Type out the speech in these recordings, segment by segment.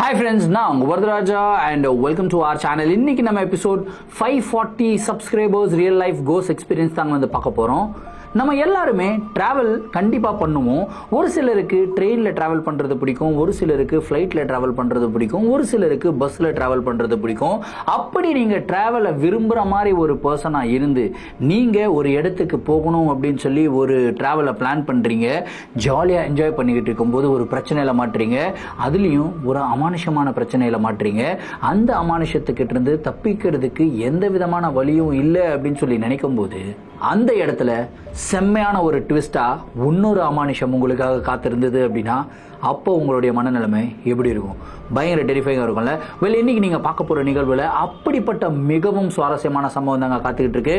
Hi friends, now Vardaraja and welcome to our channel. இன்னைக்கு நம்ம episode 540 subscribers real life ghost experience தான் வந்து பார்க்க போறோம். நம்ம எல்லாருமே டிராவல் கண்டிப்பா பண்ணுவோம். ஒரு சிலருக்கு ட்ரெயின்ல டிராவல் பண்றது பிடிக்கும், ஒரு சிலருக்கு ஃப்ளைட்ல டிராவல் பண்றது பிடிக்கும், ஒரு சிலருக்கு பஸ்ல டிராவல் பண்றது பிடிக்கும். அப்படி நீங்க டிராவலை விரும்புற மாதிரி ஒரு பர்சனா இருந்து நீங்க ஒரு இடத்துக்கு போகணும் அப்படின்னு சொல்லி ஒரு டிராவலை பிளான் பண்றீங்க, ஜாலியா என்ஜாய் பண்ணிக்கிட்டு இருக்கும்போது ஒரு பிரச்சனையில மாட்டுறீங்க, அதுலயும் ஒரு அமானுஷமான பிரச்சனையில மாட்டுறீங்க. அந்த அமானுஷத்துக்கிட்ட இருந்து தப்பிக்கிறதுக்கு எந்த விதமான வழியும் இல்லை அப்படின்னு சொல்லி நினைக்கும் போது அந்த இடத்துல செம்மையான ஒரு ட்விஸ்டா இன்னொரு அமானுஷம் உங்களுக்காக காத்திருந்தது அப்படின்னா அப்போ உங்களுடைய மனநிலைமை எப்படி இருக்கும்? பயங்கர டெரிஃபைங்காக இருக்கும்ல. இன்னைக்கு நீங்க பார்க்க போற நிகழ்வுல அப்படிப்பட்ட மிகவும் சுவாரஸ்யமான சம்பவம் தாங்க காத்துக்கிட்டு இருக்கு.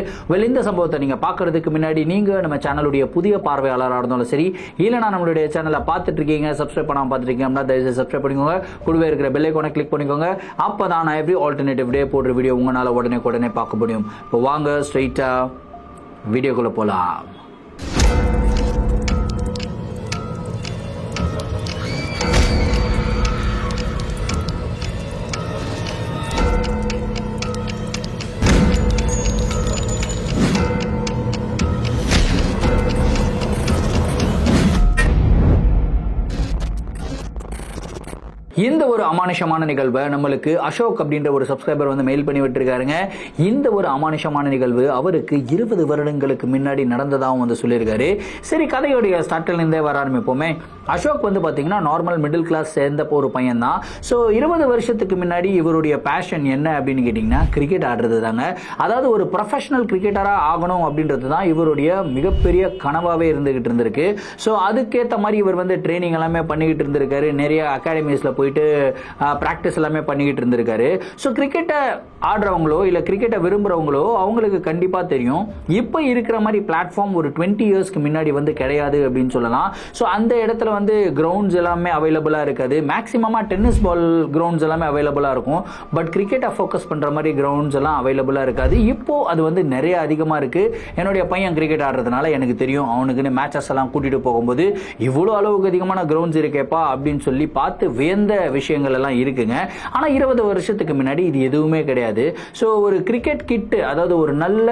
இந்த சம்பவத்தை நீங்க பார்க்கறதுக்கு முன்னாடி நீங்க நம்ம சேனலுடைய புதிய பார்வையாளராக இருந்தாலும் சரி, இல்லைனா நம்மளுடைய சேனலை பார்த்துட்டு இருக்கீங்க, சப்ஸ்கிரைப் பண்ணாம பார்த்துட்டு இருக்கீங்க அப்படின்னா தயவுசெய்து சப்ஸ்கிரைப் பண்ணிக்கோங்க. கூடவே இருக்கிற பெல் ஐகானை கிளிக் பண்ணிக்கோங்க. அப்பதான் நான் எவ்ரி ஆல்டர்னேட்டிவ் டே போடுற வீடியோ உங்களால உடனே பார்க்க முடியும். இப்போ வாங்க ஸ்ட்ரைட்டா வீடியோக்குள்ள போலாம். இந்த ஒரு அமானுஷமான நிகழ்வை நம்மளுக்கு அசோக் அப்படின்ற ஒரு சப்ஸ்கிரைபர் வந்து மெயில் பண்ணி விட்டுருக்காருங்க. இந்த ஒரு அமானுஷமான நிகழ்வு அவருக்கு 20 வருடங்களுக்கு முன்னாடி நடந்ததாகவும் வந்து சொல்லியிருக்காரு. சரி, கதையோடைய ஸ்டார்ட்ல இருந்தே வர ஆரம்பிப்போமே. அசோக் வந்து பாத்தீங்கன்னா நார்மல் மிடில் கிளாஸ் சேர்ந்த ஒரு பையன் தான். ஸோ 20 வருஷத்துக்கு முன்னாடி இவருடைய பேஷன் என்ன அப்படின்னு கேட்டீங்கன்னா கிரிக்கெட் ஆடுறது தாங்க. அதாவது ஒரு ப்ரொஃபஷனல் கிரிக்கெட்டரா ஆகணும் அப்படின்றது தான் இவருடைய மிகப்பெரிய கனவாவே இருந்துகிட்டு இருந்திருக்கு. ஸோ அதுக்கேற்ற மாதிரி இவர் வந்து ட்ரைனிங் எல்லாமே பண்ணிக்கிட்டு இருந்திருக்காரு. நிறைய அகாடமிஸ்ல போயிட்டு பிராக்டிஸ் எல்லாமே பண்ணிக்கிட்டு இருந்திருக்காரு. ஸோ கிரிக்கெட்டை ஆடுறவங்களோ இல்ல கிரிக்கெட்டை விரும்புறவங்களோ அவங்களுக்கு கண்டிப்பா தெரியும் இப்ப இருக்கிற மாதிரி பிளாட்ஃபார்ம் ஒரு 20 இயர்ஸ்க்கு முன்னாடி வந்து கிடையாது அப்படின்னு சொல்லலாம். ஸோ அந்த இடத்துல வந்து கிரவுண்ட்ஸ் எல்லாமே அவைலபிளா இருக்காது. மேக்ஸிமமா டென்னிஸ் பால் கிரவுண்ட்ஸ் எல்லாமே அவைலபிளா இருக்கும். பட் கிரிக்கெட்டை ஃபோக்கஸ் பண்ற மாதிரி கிரவுண்ட்ஸ் எல்லாம் அவைலபிளா இருக்காது. இப்போ அது வந்து நிறைய அதிகமா இருக்கு. என்னுடைய பையன் கிரிக்கெட் ஆடுறதுனால எனக்கு தெரியும், அவனுக்குன்னு மேட்சஸ் எல்லாம் கூட்டிட்டு போகும்போது இவ்வளவு அளவுக்கு அதிகமான கிரவுண்ட்ஸ் இருக்கேப்பா அப்படின்னு சொல்லி பார்த்து வியந்த விஷயங்கள் எல்லாம் இருக்குங்க. ஆனா 20 வருஷத்துக்கு முன்னாடி இது எதுவுமே கிடையாது. ஸோ ஒரு கிரிக்கெட் கிட், அதாவது ஒரு நல்ல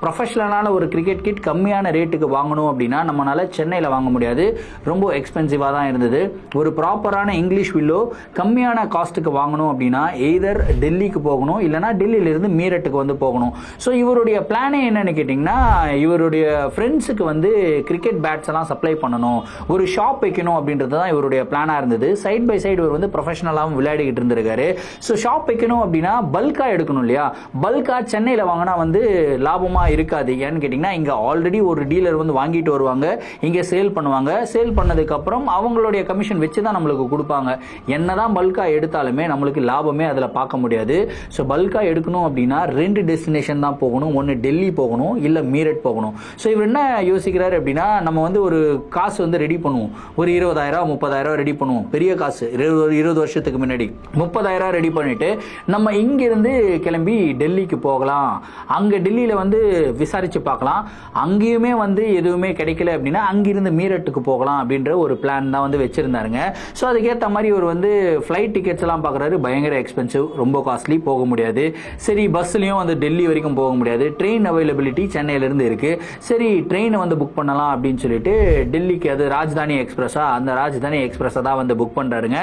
ப்ரொஃபஷனலான ஒரு கிரிக்கெட் கிட் கம்மியான ரேட்டுக்கு வாங்கணும் அப்படின்னா நம்மளால சென்னையில் வாங்க முடியாது. ரொம்ப எக்ஸ்பென்சிவா தான் இருந்தது. ஒரு ப்ராப்பரான இங்கிலீஷ் வில்லோ கம்மியான காஸ்ட்டுக்கு வாங்கணும் அப்படின்னா எய்தர் டெல்லிக்கு போகணும், இல்லைனா டெல்லியில இருந்து மீரட்டுக்கு வந்து போகணும். ஸோ இவருடைய பிளானே என்னன்னு கேட்டீங்கன்னா இவருடைய ஃப்ரெண்ட்ஸுக்கு வந்து கிரிக்கெட் பேட்ஸ் எல்லாம் சப்ளை பண்ணணும், ஒரு ஷாப் வைக்கணும் அப்படின்றது தான் இவருடைய பிளானா இருந்தது. சைட் பை சைடு இவர் வந்து ப்ரொஃபஷனலாகவும் விளையாடிக்கிட்டு இருந்திருக்காரு. ஸோ ஷாப் வைக்கணும் அப்படின்னா பல்கா எடுக்கணும் இல்லையா? பல்கா சென்னையில் வாங்கினா வந்து லாபமா இருக்காது. ஏன்னு கேட்டீங்கன்னா இங்க ஆல்ரெடி ஒரு டீலர் வந்து வாங்கிட்டு வருவாங்க, இங்க சேல் பண்ணுவாங்க. சேல் பண்ணதுக்கு அப்புறம் அவங்களுடைய கமிஷன் வச்சு தான் நம்மளுக்கு கொடுப்பாங்க. என்னதான் பல்கா எடுத்தாலுமே நம்மளுக்கு லாபமே அதுல பார்க்க முடியாது. ஸோ பல்கா எடுக்கணும் அப்படின்னா 2 டெஸ்டினேஷன் தான் போகணும். ஒன்னு டெல்லி போகணும், இல்ல மீரட் போகணும். ஸோ இவர் என்ன யோசிக்கிறாரு அப்படின்னா நம்ம வந்து ஒரு காசு வந்து ரெடி பண்ணுவோம், ஒரு 20,000 30,000 ரெடி பண்ணுவோம். பெரிய காசு 20 வருஷத்துக்கு முன்னாடி 30,000 ரெடி பண்ணிட்டு நம்ம இங்கிருந்து கிளம்பி டெல்லிக்கு போகலாம். அங்க டெல்லியில வந்து விசாரிச்சு பார்க்கலாம். அங்கேயுமே வந்து எதுவுமே கிடைக்கல அப்படின்னா அங்கிருந்து மீரட்டுக்கு போகலாம் அப்படின்ற ஒரு பிளான் தான் வந்து வச்சிருந்தாருங்க. ஸோ அதுக்கேற்ற மாதிரி ஒரு வந்து ஃபிளைட் டிக்கெட்ஸ் எல்லாம் பார்க்குறாரு. பயங்கர எக்ஸ்பென்சிவ், ரொம்ப காஸ்ட்லி, போக முடியாது. சரி, பஸ்லையும் வந்து டெல்லி வரைக்கும் போக முடியாது. ட்ரெயின் அவைலபிலிட்டி சென்னையிலிருந்து இருக்கு. சரி, ட்ரெயினை வந்து புக் பண்ணலாம் அப்படின்னு சொல்லிட்டு டெல்லிக்கு, அது ராஜ்தானி எக்ஸ்பிரஸா, அந்த ராஜ்தானி எக்ஸ்பிரஸை தான் வந்து புக் பண்றாருங்க.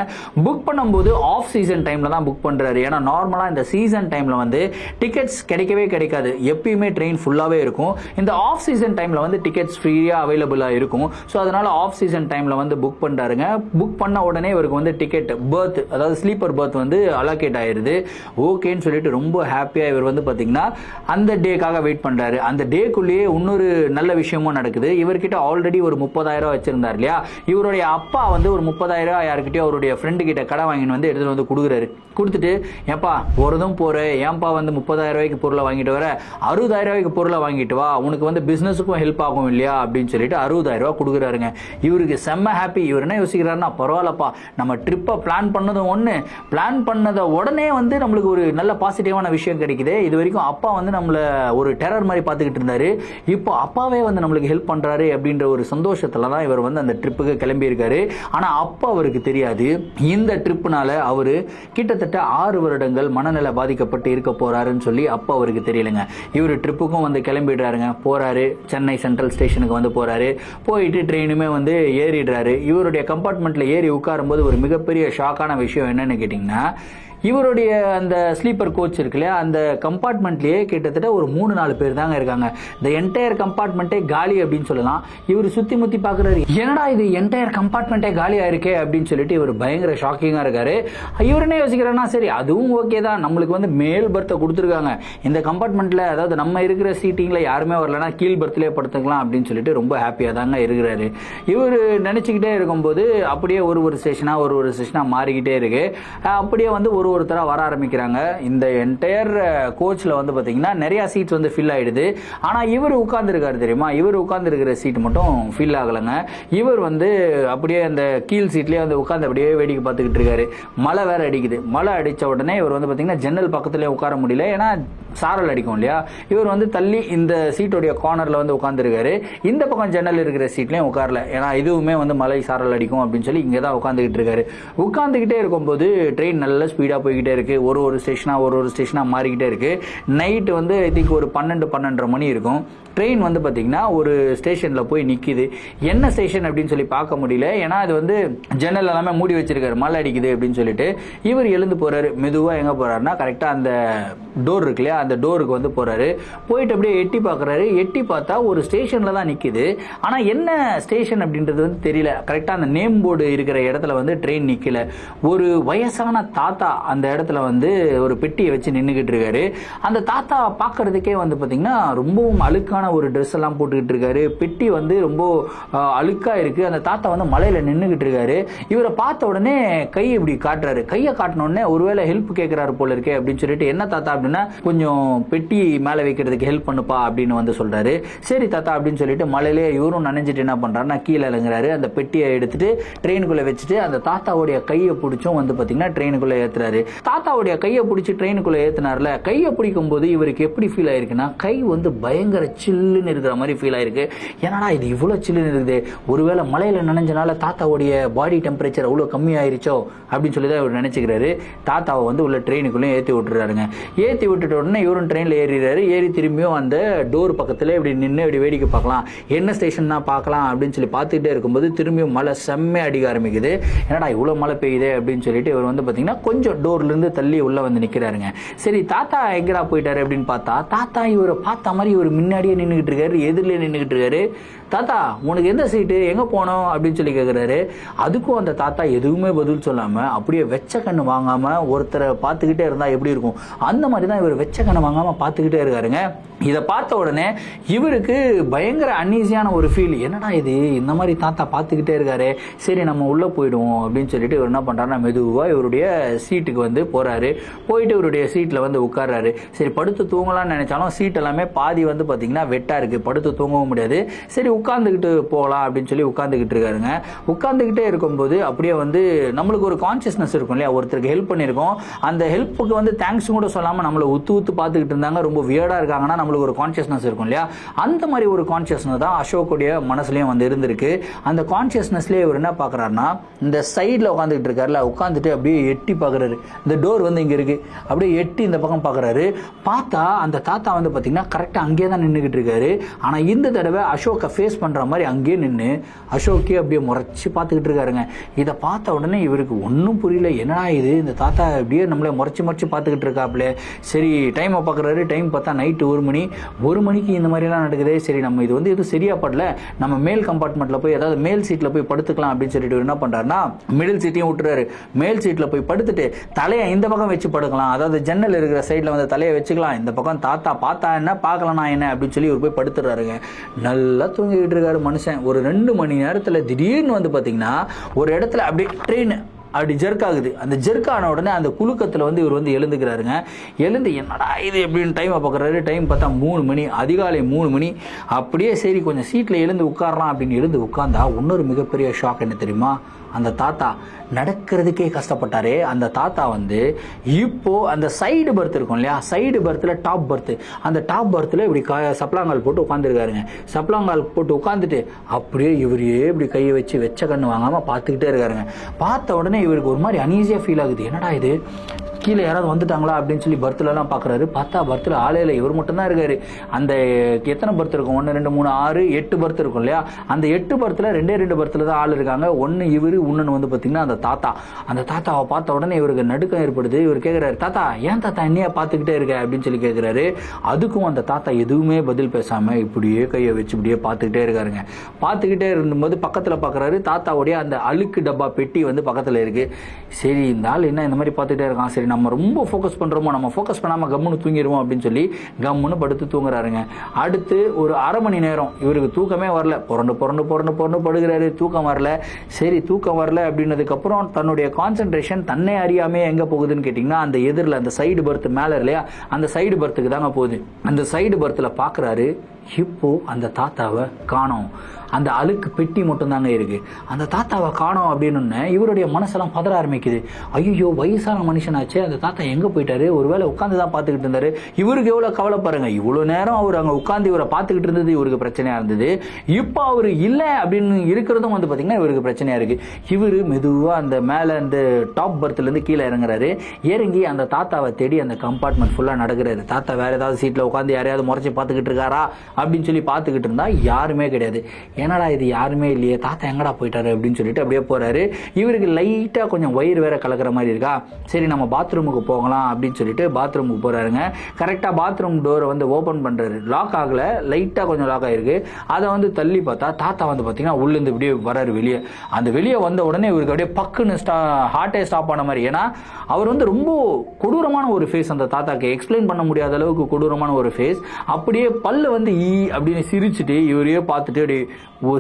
புக் பண்ணும்போது ஆஃப் சீசன் டைம்ல தான் புக் பண்றாரு. ஏன்னா நார்மலா இந்த சீசன் டைம்ல வந்து டிக்கெட்ஸ் கிடைக்கவே கிடைக்காது. எப்பயுமே ட்ரெயின் ஃபுல்லாவே இருக்கும். இந்த ஆஃப் சீசன் டைம்ல வந்து டிக்கெட்ஸ் ஃப்ரீயா அவைலபிளா இருக்கும். ஸோ அதனால ஆஃப் சீசன் டைம்ல வந்து புக் பண்றாருங்க. புக் பண்ண உடனே இவருக்கு வந்து டிக்கெட் பர்த், அதாவது ஸ்லீப்பர் பர்த் வந்து அலோகேட் ஆயிருது. ஓகேன்னு சொல்லிட்டு ரொம்ப ஹாப்பியா இவர் வந்து பாத்தீங்கன்னா அந்த டேக்காக வெயிட் பண்றாரு. அந்த டேக்குள்ளேயே இன்னொரு நல்ல விஷயமும் நடக்குது. இவர்கிட்ட ஆல்ரெடி ஒரு 30,000 வச்சிருந்தார் இல்லையா? இவருடைய அப்பா வந்து ஒரு 30,000 யாருக்கிட்டயோ அவருடைய ஃப்ரெண்டு கிட்ட கடை வாங்கிட்டு வந்து எடுத்துட்டு வந்து கொடுக்குறாரு. கொடுத்துட்டு ஏப்பா போறதும் போற, ஏன்பா வந்து 30,000 பொருளை வாங்கிட்டு வர, 60,000 பொருளை வாங்கிட்டு வா, உனக்கு வந்து பிசினஸுக்கும் ஹெல்ப் ஆகும் இல்லையா அப்படின்னு சொல்லிட்டு 60,000 கொடுக்குறாருங்க. இவருக்கு செம்ம ஹாப்பி. இவர் என்ன யோசிக்கிறாருன்னா, பரவாயில்லப்பா, நம்ம ட்ரிப்பை பிளான் பண்ணதும் ஒன்று, பிளான் பண்ணதை உடனே வந்து நம்மளுக்கு ஒரு நல்ல பாசிட்டிவான விஷயம் கிடைக்குது. இது வரைக்கும் அப்பா வந்து நம்மளை ஒரு டெரர் மாதிரி பார்த்துக்கிட்டு இருந்தாரு, இப்போ அப்பாவே வந்து நம்மளுக்கு ஹெல்ப் பண்ணுறாரு அப்படின்ற ஒரு சந்தோஷத்தில் தான் இவர் வந்து அந்த ட்ரிப்புக்கு கிளம்பியிருக்காரு. ஆனால் அப்பா அவருக்கு தெரியாது, இந்த ட்ரிப்புனால அவர் கிட்டத்தட்ட 6 வருடங்கள் மனநல பாதிக்கப்பட்டு இருக்க போறாருன்னு சொல்லி அப்பா அவருக்கு தெரியலங்க. இவர் ட்ரிப்புக்கும் வந்து கிளம்பிடுறாருங்க, போறாரு, சென்னை சென்ட்ரல் ஸ்டேஷனுக்கு வந்து போறாரு. போயிட்டு ட்ரெயினுமே வந்து ஏறிடுறாரு. இவருடைய கம்பார்ட்மெண்ட்ல ஏறி உட்காரும் போது ஒரு மிகப்பெரிய ஷாக்கான விஷயம் என்னன்னு கேட்டீங்கன்னா, இவருடைய அந்த ஸ்லீப்பர் கோச் இருக்கு இல்லையா, அந்த கம்பார்ட்மெண்ட்லயே கிட்டத்தட்ட ஒரு 3-4 பேர் தாங்க இருக்காங்க. இந்த என்டையர் கம்பார்ட்மெண்ட்டே காலி அப்படின்னு சொல்லலாம். இவர் சுத்தி முத்தி பாக்குறாரு, என்னடா இது என்டையர் கம்பார்ட்மெண்ட்டே காலியா இருக்கே அப்படின்னு சொல்லிட்டு இவர் பயங்கர ஷாக்கிங்கா இருக்காரு. இவர் என்ன யோசிக்கிறாருன்னா, சரி அதுவும் ஓகே தான், நம்மளுக்கு வந்து மேல் பர்த்தை கொடுத்துருக்காங்க, இந்த கம்பார்ட்மெண்ட்ல அதாவது நம்ம இருக்கிற சீட்டிங்ல யாருமே வரலன்னா கீழ் பர்த்லயே படுத்துக்கலாம் அப்படின்னு சொல்லிட்டு ரொம்ப ஹாப்பியா தாங்க இருக்கிறாரு. இவர் நினைச்சுக்கிட்டே இருக்கும்போது அப்படியே ஒரு ஸ்டேஷனா மாறிக்கிட்டே இருக்கு. அப்படியே வந்து ஒருத்தரா வர ஆரம்பிக்கிறாங்க. இந்த என்டையர் கோச்ல வந்து பாத்தீங்கன்னா நிறைய சீட்ஸ் வந்து ஃபில் ஆயிடுது. ஆனா இவர் உட்கார்ந்து இருக்காரு தெரியுமா, இவர் உட்கார்ந்து இருக்கிற சீட் மட்டும் ஃபில் ஆகலங்க. இவர் வந்து அப்படியே அந்த கீழ் சீட்லயே வந்து உட்கார்ந்து அப்படியே வேடிக்கை பார்த்துக்கிட்டு இருக்காரு. மழை வேற அடிக்குது. மழை அடிச்ச உடனே இவர் வந்து பாத்தீங்கன்னா ஜன்னல் பக்கத்துலயே உட்கார முடியல, ஏன்னா சாரல் அடிக்கும் இல்லையா. இவர் வந்து தள்ளி இந்த சீட்டோடைய கார்னர்ல வந்து உட்கார்ந்து இருக்காரு. இந்த பக்கம் ஜன்னல் இருக்கிற சீட்லயும் உட்காரல, ஏன்னா இதுவுமே வந்து மழை சாரல் அடிக்கும் அப்படின்னு சொல்லி இங்கதான் உட்காந்துக்கிட்டு இருக்காரு. உட்காந்துக்கிட்டே இருக்கும்போது ட்ரெயின் நல்ல ஸ்பீடா போய்கிட்டே இருக்கு. ஒரு ஸ்டேஷனா மாறிக்கிட்டே இருக்கு. நைட் வந்து ஐ திங்க் ஒரு 12-12:30 மணி இருக்கும். ட்ரெயின் வந்து பாத்தீங்கன்னா ஒரு ஸ்டேஷன்ல போய் நிக்குது. என்ன ஸ்டேஷன் அப்படின்னு சொல்லி பார்க்க முடியல, ஏன்னா அது வந்து ஜன்னல் எல்லாமே மூடி வச்சிருக்காரு, மழை அடிக்குது அப்படின்னு சொல்லிட்டு. இவர் எழுந்து போறாரு. மெதுவா எங்க போறாருன்னா, கரெக்டா அந்த டோர் இருக்கு இல்லையா, அந்த டோருக்கு வந்து போறாரு. போயிட்டு அப்படியே எட்டி பாக்குறாரு. எட்டி பார்த்தா ஒரு ஸ்டேஷன்ல தான் நிக்குது. ஆனா என்ன ஸ்டேஷன் அப்படின்றது வந்து தெரியல. கரெக்டா அந்த நேம் போர்டு இருக்கிற இடத்துல வந்து ட்ரெயின் நிக்கல. ஒரு வயசான தாத்தா அந்த இடத்துல வந்து ஒரு பெட்டியை வச்சு நின்னுகிட்டு இருக்காரு. அந்த தாத்தா பாக்குறதுக்கே வந்து பாத்தீங்கன்னா ரொம்பவும் அழுக்கான ஒரு ட்ரெஸ் எல்லாம் போட்டுக்கிட்டு இருக்காரு. பெட்டி வந்து ரொம்ப அழுக்கா இருக்கு. அந்த தாத்தா வந்து மலையில நின்னுகிட்டு இருக்காரு. இவரை பார்த்த உடனே கை இப்படி காட்டுறாரு. கையை காட்டின உடனே ஒருவேளை ஹெல்ப் கேட்கிறாரு போல இருக்கே அப்படின்னு சொல்லிட்டு, என்ன தாத்தா அப்படின்னா, கொஞ்சம் பெட்டி மேல வைக்கிறதுக்கு ஹெல்ப் பண்ணுப்பா அப்படின்னு வந்து சொல்றாரு. சரி தாத்தா அப்படின்னு சொல்லிட்டு மலையிலே இவரும் நனைஞ்சிட்டு என்ன பண்றாருன்னா கீழே இறங்குறாரு. அந்த பெட்டியை எடுத்துட்டு ட்ரெயினுக்குள்ள வச்சுட்டு அந்த தாத்தாவுடைய கையை பிடிச்சும் வந்து பாத்தீங்கன்னா ட்ரெயினுக்குள்ள ஏத்துறாரு. தாத்தாவுடைய கையை பிடிச்சி ட்ரெயினுக்குள்ள ஏத்தினார்ல, கையை பிடிக்கும் போது இவருக்கு எப்படி ஃபீல் ஆயிருக்குன்னா, கை வந்து பயங்கர சில்லுன்னு இருக்கிற மாதிரி ஃபீல் ஆயிருக்கு. என்னடா இது இவ்வளவு சில்லுன்னு இருக்குது, ஒருவேளை மலையில நனைஞ்சனால தாத்தாவுடைய பாடி டெம்பரேச்சர் அவ்வளவு கம்மி ஆயிருச்சோ அப்படின்னு சொல்லி தான் இவர் நினைச்சுக்கிறாரு. தாத்தாவை வந்து உள்ள ட்ரெயினுக்குள்ளே ஏற்றி விட்டுறாருங்க. ஏற்றி விட்டுட்ட உடனே இவரும் ட்ரெயினில் ஏறிடுறாரு. ஏறி திரும்பியும் அந்த டோர் பக்கத்தில் இப்படி நின்று இப்படி வேடிக்கை பார்க்கலாம், என்ன ஸ்டேஷன் தான் பார்க்கலாம் அப்படின்னு சொல்லி பார்த்துக்கிட்டே இருக்கும்போது திரும்பியும் மழை செம்மையாக அடிக்க ஆரம்பிக்குது. என்னடா இவ்வளோ மழை பெய்யுது அப்படின்னு சொல்லிட்டு இவர் வந்து பார்த்தீங்கன்னா கொஞ்சம் டோர்லேருந்து தள்ளி உள்ள வந்து நிற்கிறாருங்க. சரி தாத்தா எங்கடா போயிட்டாரு அப்படின்னு பார்த்தா, தாத்தா இவரை பார்த்த மாதிரி இவர் முன்னாடியே நின்றுகிட்டு இருக்காரு, எதிரிலே நின்றுகிட்டு இருக்காரு. தாத்தா உனக்கு எந்த சீட்டு, எங்க போனோம் அப்படின்னு சொல்லி கேட்கிறாரு. அதுக்கும் அந்த தாத்தா எதுவுமே பதில் சொல்லாம அப்படியே வெச்ச கண்ணு வாங்காம ஒருத்தரை பார்த்துக்கிட்டே இருந்தா எப்படி இருக்கும், அந்த மாதிரி தான் இவர் வெச்ச கண்ணு வாங்காம பார்த்துக்கிட்டே இருக்காருங்க. இதை பார்த்த உடனே இவருக்கு பயங்கர அன்ஈஸியான ஒரு ஃபீல். என்னடா இது இந்த மாதிரி தாத்தா பார்த்துக்கிட்டே இருக்காரு, சரி நம்ம உள்ள போயிடுவோம் அப்படின்னு சொல்லிட்டு இவர் என்ன பண்றாருன்னா மெதுவா இவருடைய சீட்டுக்கு வந்து போறாரு. போயிட்டு இவருடைய சீட்ல வந்து உட்கார்றாரு. சரி படுத்து தூங்கலாம்னு நினைச்சாலும் சீட் எல்லாமே பாதி வந்து பாத்தீங்கன்னா வெட்டா இருக்கு, படுத்து தூங்கவும் முடியாது. சரி உட்கார்ந்துக்கிட்டு போகலாம் அப்படின்னு சொல்லி உட்கார்ந்துக்கிட்டு இருக்காருங்க. உட்கார்ந்துக்கிட்டே இருக்கும்போது அப்படியே வந்து நம்மளுக்கு ஒரு கான்சியஸ்னஸ் இருக்கும் இல்லையா, ஒருத்தருக்கு ஹெல்ப் பண்ணிருக்கோம், அந்த ஹெல்ப்புக்கு வந்து தேங்க்ஸ் கூட சொல்லாம நம்மளை உத்து பார்த்துக்கிட்டு இருந்தாங்க, ரொம்ப வியர்டா இருக்காங்கன்னா நம்மளுக்கு ஒரு கான்சியஸ்னஸ் இருக்கும் இல்லையா, அந்த மாதிரி ஒரு கான்சியஸ்னஸ் தான் அசோக்குடைய மனசுலயும் வந்து இருந்திருக்கு. அந்த கான்சியஸ்னஸ்லயே இவர் என்ன பாக்குறாருன்னா, இந்த சைட்ல உட்காந்துக்கிட்டு இருக்காருல, உட்காந்துட்டு அப்படியே எட்டி பாக்குறாரு. இந்த டோர் வந்து இங்க இருக்கு, அப்படியே எட்டி இந்த பக்கம் பாக்குறாரு. பார்த்தா அந்த தாத்தா வந்து பாத்தீங்கன்னா கரெக்டா அங்கேயே தான் நின்றுகிட்டு இருக்காரு. ஆனா இந்த தடவை அசோக்கை ஃபேஸ் பண்ற மாதிரி அங்கேயே நின்று அசோக்கே அப்படியே முறைச்சு பார்த்துக்கிட்டு இருக்காருங்க. இதை பார்த்த உடனே இவருக்கு ஒன்றும் புரியல, என்னடா இது இந்த தாத்தா அப்படியே நம்மளை முறைச்சு பார்த்துக்கிட்டு இருக்காப்ல. சரி டைமை பார்க்குறாரு. டைம் பார்த்தா நைட்டு 1 மணி. 1 மணிக்கு இந்த மாதிரிலாம் நடக்குது. சரி நம்ம இது வந்து எதுவும் சரியா படல, நம்ம மேல் கம்பார்ட்மெண்ட்ல போய் அதாவது மேல் சீட்ல போய் படுத்துக்கலாம் அப்படின்னு சொல்லிட்டு என்ன பண்றாருன்னா மிடில் சீட்டையும் விட்டுறாரு. மேல் சீட்ல போய் படுத்துட்டு தலையை இந்த பக்கம் வச்சு படுக்கலாம், அதாவது ஜன்னல் இருக்கிற சைட்ல வந்து தலையை வச்சுக்கலாம், இந்த பக்கம் தாத்தா பார்த்தா என்ன பார்க்கலாம் என்ன அப்படின்னு சொல்லி இவர் போய் படுத்துறாருங்க. நல்லா தூங்கிட்டு இருக்காரு மனுஷன். ஒரு 2 மணி நேரத்துல திடீர்னு வந்து பாத்தீங்கன்னா ஒரு இடத்துல அப்படியே ட்ரெயின் அப்படி ஜெர்க் ஆகுது. அந்த ஜெர்க் ஆன உடனே அந்த குலுக்கத்தில் வந்து இவர் வந்து எழுந்துக்கிறாருங்க. எழுந்து என்னடா இது எப்படின்னு டைமை பார்க்குறாரு. டைம் பார்த்தா 3 மணி, அதிகாலை 3 மணி. அப்படியே சரி கொஞ்சம் சீட்டில் எழுந்து உட்காரலாம் அப்படின்னு எழுந்து உட்கார்ந்தா இன்னொரு மிகப்பெரிய ஷாக் என்ன தெரியுமா? அந்த தாத்தா நடக்கிறதுக்கே கஷ்டப்பட்டாரே அந்த தாத்தா வந்து இப்போ அந்த சைடு பர்த் இருக்கும் இல்லையா, சைடு பர்த்தில் டாப் பர்த், அந்த டாப் பர்த்தில் இப்படி சப்ளாங்கால் போட்டு உட்காந்துருக்காருங்க. சப்ளாங்கால் போட்டு உட்காந்துட்டு அப்படியே இவரையே இப்படி கையை வச்சு வெச்ச கண்ணு வாங்காமல் பார்த்துக்கிட்டே இருக்காருங்க. பார்த்த உடனே இவருக்கு ஒரு மாதிரி அனீசியாக ஃபீல் ஆகுது. என்னடா இது, கீழே யாராவது வந்துட்டாங்களா அப்படின்னு சொல்லி பர்த்லலாம் பார்க்குறாரு. பார்த்தா பர்த்தில் ஆளே இல்லை, இவர் மட்டும்தான் இருக்காரு. அந்த எத்தனை பர்த் இருக்கும், 1 2 3 6 8 பர்த் இருக்கும் இல்லையா, அந்த 8 பர்த்தில் 2 பர்த்தில் தான் ஆள் இருக்காங்க. ஒன்று இவர், இன்னொன்று வந்து பார்த்தீங்கன்னா அந்த தாத்தா. அந்த தாத்தாவை பார்த்த உடனே இவருக்கு நடுக்கம் ஏற்படுது. இவர் கேட்குறாரு, தாத்தா ஏன் தாத்தா என்னையா பார்த்துக்கிட்டே இருக்க அப்படின்னு சொல்லி கேட்குறாரு. அதுக்கும் அந்த தாத்தா எதுவுமே பதில் பேசாமல் இப்படியே கையை வச்சு இப்படியே பார்த்துக்கிட்டே இருக்காருங்க. பார்த்துக்கிட்டே இருந்தபோது பக்கத்தில் பார்க்குறாரு, தாத்தாவுடைய அந்த அழுக்கு டப்பா பெட்டி வந்து பக்கத்தில் இருக்குது. சரி இந்த ஆள் என்ன இந்த மாதிரி பார்த்துக்கிட்டே இருக்கான், சரி நம்ம ரொம்ப ஃபோக்கஸ் பண்ணுறோமோ, நம்ம ஃபோக்கஸ் பண்ணாமல் கம்முன்னு தூங்கிடுவோம் அப்படின்னு சொல்லி கம்முன்னு படுத்து தூங்குறாருங்க. அடுத்து ஒரு அரை மணி நேரம் இவருக்கு தூக்கமே வரல. புரண்டு படுகிறாரு, தூக்கம் வரல. சரி தூக்கம் வரல அப்படின்னதுக்கப்புறம் தன்னுடைய கான்சென்ட்ரேஷன் தன்னை அறியாமே எங்கே போகுதுன்னு கேட்டிங்கன்னா, அந்த எதிரில் அந்த சைடு பர்த் மேலே இல்லையா, அந்த சைடு பர்த்துக்கு தாங்க போகுது. அந்த சைடு பர்த்தில் பார்க்குறாரு, இப்போ அந்த தாத்தாவை காணோம். அந்த அழுக்கு பெட்டி மட்டும் தாங்க இருக்கு. அந்த தாத்தாவை காணோம் அப்படின்னு இவருடைய மனசெல்லாம் பதற ஆரம்பிக்குது. ஐயோ வயசான மனுஷனாச்சு, அந்த தாத்தா எங்க போயிட்டாரு, ஒருவேளை உட்காந்து தான் பார்த்துக்கிட்டு இருந்தாரு. இவருக்கு எவ்வளவு கவலை பாருங்க. இவ்வளவு நேரம் அவர் அங்க உட்காந்து இவரை பார்த்துக்கிட்டு இருந்தது இவருக்கு பிரச்சனையா இருந்தது. இப்போ அவரு இல்லை அப்படின்னு இருக்கிறதும் வந்து பாத்தீங்கன்னா இவருக்கு பிரச்சனையா இருக்கு. இவரு மெதுவா அந்த மேல அந்த டாப் பர்த்ல இருந்து கீழே இறங்குறாரு. இறங்கி அந்த தாத்தாவை தேடி அந்த கம்பார்ட்மெண்ட் ஃபுல்லா நடக்கிறாரு. தாத்தா வேற ஏதாவது சீட்ல உட்காந்து யாரையாவது முறைச்சி பார்த்துக்கிட்டு இருக்காரா அப்படின்னு சொல்லி பார்த்துக்கிட்டு இருந்தா யாருமே கிடையாது. என்னடா இது யாருமே இல்லையே, தாத்தா எங்கடா போயிட்டாரு அப்படின்னு சொல்லிட்டு அப்படியே போறாரு. இவருக்கு லைட்டா கொஞ்சம் வயிறு வேற கலக்கிற மாதிரி இருக்கா. சரி நம்ம பாத்ரூமுக்கு போகலாம் அப்படின்னு சொல்லிட்டு பாத்ரூமுக்கு போறாருங்க. கரெக்டா பாத்ரூம் டோரை வந்து ஓபன் பண்றாரு. லாக் ஆகல, லைட்டா கொஞ்சம் லாக் ஆயிருக்கு. அதை வந்து தள்ளி பார்த்தா தாத்தா வந்து பாத்தீங்கன்னா உள்ள இருந்து இப்படியே வராரு வெளியே. அந்த வெளியே வந்த உடனே இவருக்கு அப்படியே பக்குன்னு ஹார்ட்டே ஸ்டாப் ஆன மாதிரி. ஏன்னா அவர் வந்து ரொம்ப கொடூரமான ஒரு ஃபேஸ், அந்த தாத்தாக்கு எக்ஸ்பிளைன் பண்ண முடியாத அளவுக்கு கொடூரமான ஒரு ஃபேஸ். அப்படியே பல்லு வந்து அப்படின்னு சிரிச்சுட்டு இவரையே பார்த்துட்டு அப்படியே